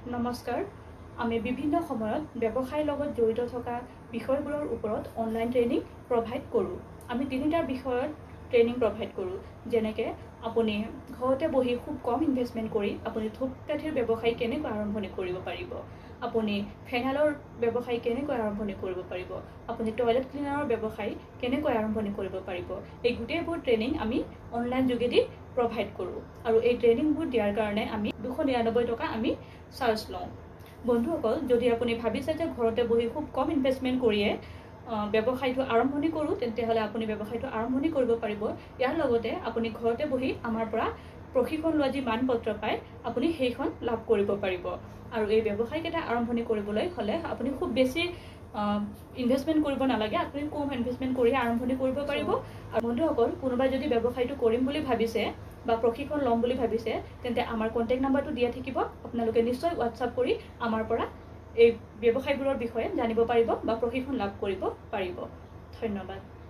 নমস্কাৰ আমি বিভিন্ন সময়ত ব্যৱসায়ৰ লগত জড়িত থকা বিষয়বোৰৰ ওপৰত অনলাইন ট্ৰেইনিং প্ৰভাইড কৰোঁ আমি তিনিটা বিষয়ত ট্ৰেইনিং প্ৰভাইড কৰোঁ যেনেকৈ আপুনি ঘৰতে বহি খুব কম ইনভেষ্টমেণ্ট কৰি আপুনি ধূপকাঠিৰ ব্যৱসায় কেনেকৈ আৰম্ভণি কৰিব পাৰিব আপুনি ফেনাইলৰ ব্যৱসায় কেনেকৈ আৰম্ভণি কৰিব পাৰিব আপুনি টয়লেট ক্লিনাৰৰ ব্যৱসায় কেনেকৈ আৰম্ভণি কৰিব পাৰিব এই গোটেইবোৰ ট্ৰেইনিং আমি অনলাইন যোগেদি প্ৰভাইড কৰোঁ আৰু এই ট্ৰেইনিংবোৰ দিয়াৰ কাৰণে আমি 299 টকা আমি চাৰ্জ লওঁ বন্ধুসকল যদি আপুনি ভাবিছে যে ঘৰতে বহি খুব কম ইনভেষ্টমেণ্ট কৰিয়ে ব্যৱসায়টো আৰম্ভণি কৰোঁ তেন্তে হ'লে আপুনি ব্যৱসায়টো আৰম্ভণি কৰিব পাৰিব ইয়াৰ লগতে আপুনি ঘৰতে বহি আমাৰ পৰা প্ৰশিক্ষণ লোৱা যি মানপত্ৰ পায় আপুনি সেইখন লাভ কৰিব পাৰিব আৰু এই ব্যৱসায়কেইটা আৰম্ভণি কৰিবলৈ হ'লে আপুনি খুব বেছি ইনভেষ্টমেণ্ট কৰিব নালাগে আপুনি কম ইনভেষ্টমেণ্ট কৰি আৰম্ভণি কৰিব পাৰিব আৰু বন্ধুসকল কোনোবাই যদি ব্যৱসায়টো কৰিম বুলি ভাবিছে বা প্ৰশিক্ষণ ল'ম বুলি ভাবিছে তেন্তে আমাৰ কণ্টেক্ট নাম্বাৰটো দিয়া থাকিব আপোনালোকে নিশ্চয় হোৱাটছআপ কৰি আমাৰ পৰা এই ব্যৱসায়বোৰৰ বিষয়ে জানিব পাৰিব বা প্ৰশিক্ষণ লাভ কৰিব পাৰিব ধন্যবাদ